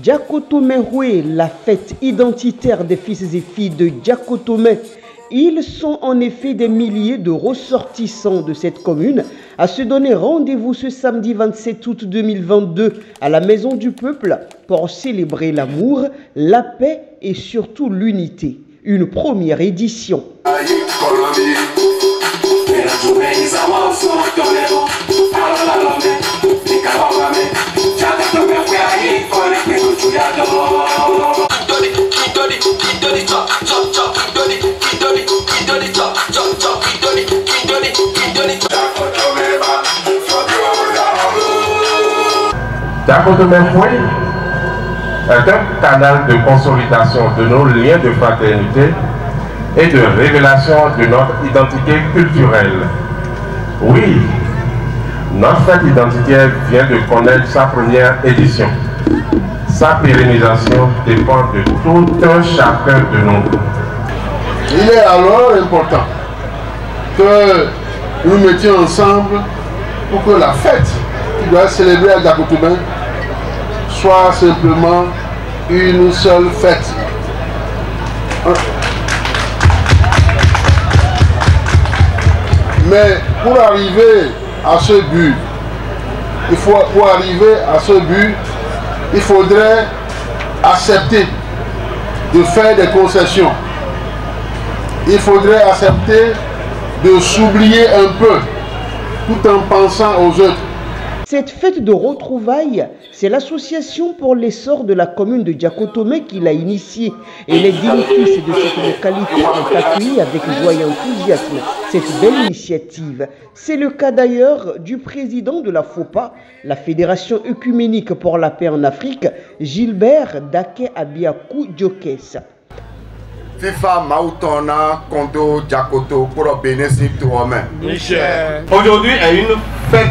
Diakotomé Houé, la fête identitaire des fils et filles de Diakotomé. Ils sont en effet des milliers de ressortissants de cette commune à se donner rendez-vous ce samedi 27 août 2022 à la Maison du Peuple pour célébrer l'amour, la paix et surtout l'unité. Une première édition. Diakotomé Houé est un canal de consolidation de nos liens de fraternité et de révélation de notre identité culturelle. Oui, notre fête identitaire vient de connaître sa première édition. Sa pérennisation dépend de tout un chacun de nous. Il est alors important que nous mettions ensemble pour que la fête qui doit être célébrée à Diakotomé soit simplement une seule fête. Mais pour arriver à ce but, il faudrait accepter de faire des concessions. Il faudrait accepter de s'oublier un peu tout en pensant aux autres. Cette fête de retrouvailles, c'est l'association pour l'essor de la commune de Diakotomé qui l'a initiée. Et les dignes fils de cette localité ont accueilli avec joie et enthousiasme cette belle initiative. C'est le cas d'ailleurs du président de la FOPA, la Fédération œcuménique pour la paix en Afrique, Gilbert Dake Abiakou Djokes. FIFA Mautona Kondo Diakoto pour bénéficier de toi-même. Aujourd'hui est une fête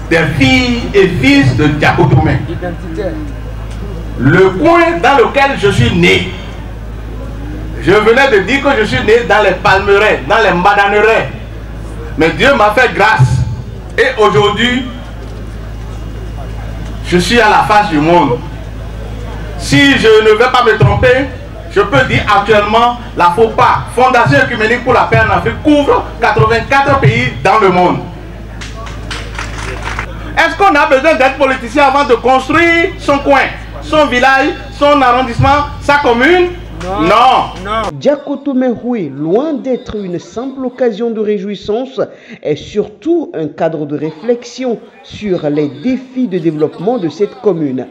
des filles et fils de Diakotomé. Le coin dans lequel je suis né. Je venais de dire que je suis né dans les palmeraies, dans les mbadaneraies. Mais Dieu m'a fait grâce. Et aujourd'hui, je suis à la face du monde. Si je ne vais pas me tromper, je peux dire actuellement, la FOPA, Fondation œcuménique pour la paix en Afrique, couvre 84 pays dans le monde. Est-ce qu'on a besoin d'être politicien avant de construire son coin, son village, son arrondissement, sa commune? Non. Diakotomé Houé, loin d'être une simple occasion de réjouissance, est surtout un cadre de réflexion sur les défis de développement de cette commune.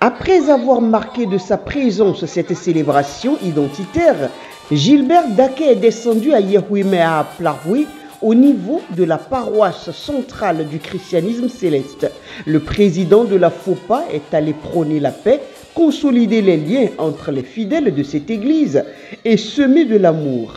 Après avoir marqué de sa présence cette célébration identitaire, Gilbert Dake est descendu à Yehouimé à Plahoui, au niveau de la paroisse centrale du christianisme céleste. Le président de la FOPA est allé prôner la paix, consolider les liens entre les fidèles de cette église et semer de l'amour.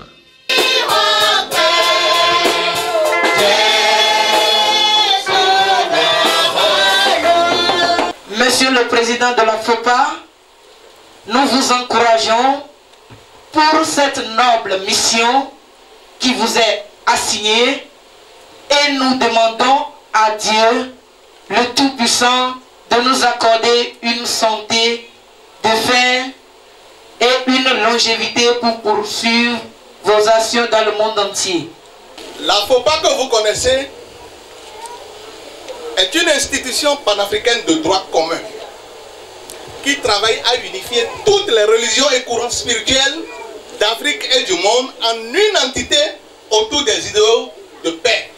Monsieur le président de la FOPA, nous vous encourageons pour cette noble mission qui vous est assignée et nous demandons à Dieu, le Tout-Puissant, de nous accorder une santé de fer et une longévité pour poursuivre vos actions dans le monde entier. La FOPA que vous connaissez est une institution panafricaine de droit commun qui travaille à unifier toutes les religions et courants spirituels d'Afrique et du monde en une entité autour des idéaux de paix.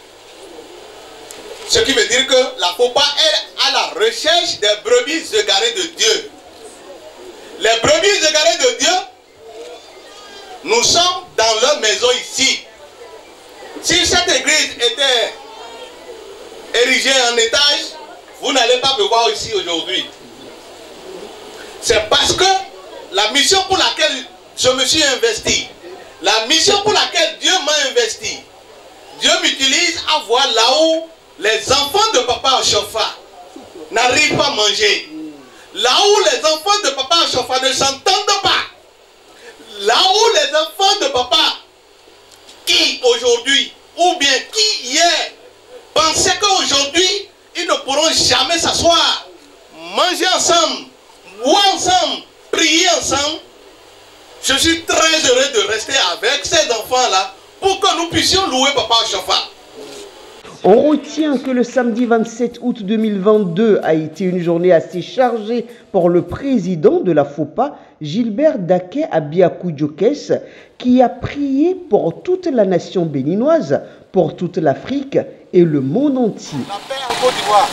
Ce qui veut dire que la FOPA est à la recherche des brebis égarées de Dieu. Les brebis égarées de Dieu, nous sommes dans leur maison ici. Si cette église était érigée en étage, vous n'allez pas me voir ici aujourd'hui. C'est parce que la mission pour laquelle je me suis investi, la mission pour laquelle Dieu m'a investi, Dieu m'utilise à voir là où les enfants de papa Achofa n'arrivent pas à manger. Là où les enfants de papa Achofa ne s'entendent pas. Là où les enfants de papa qui aujourd'hui, ou bien qui hier, pensaient qu'aujourd'hui, ils ne pourront jamais s'asseoir, manger ensemble, boire ensemble, prier ensemble. Je suis très heureux de rester avec ces enfants-là pour que nous puissions louer Papa Chauffard. On retient que le samedi 27 août 2022 a été une journée assez chargée pour le président de la FOPA, Gilbert Daké Abiakou Diokès, qui a prié pour toute la nation béninoise, pour toute l'Afrique et le monde entier. La paix en Côte d'Ivoire.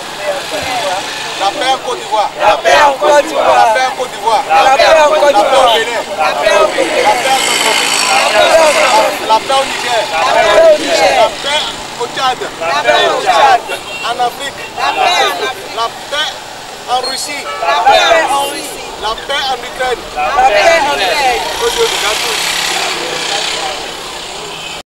La paix en Côte d'Ivoire. La paix en Côte d'Ivoire. La paix en Côte d'Ivoire. La paix en Côte d'Ivoire. La paix au Bénin. La paix au Bénin. La paix au Niger. La paix au Niger. La paix au Tchad. La paix au Tchad. En Afrique. La paix en Afrique. La paix en Russie. La paix en Russie. La paix en Ukraine. La paix en Ukraine. Que Dieu nous garde.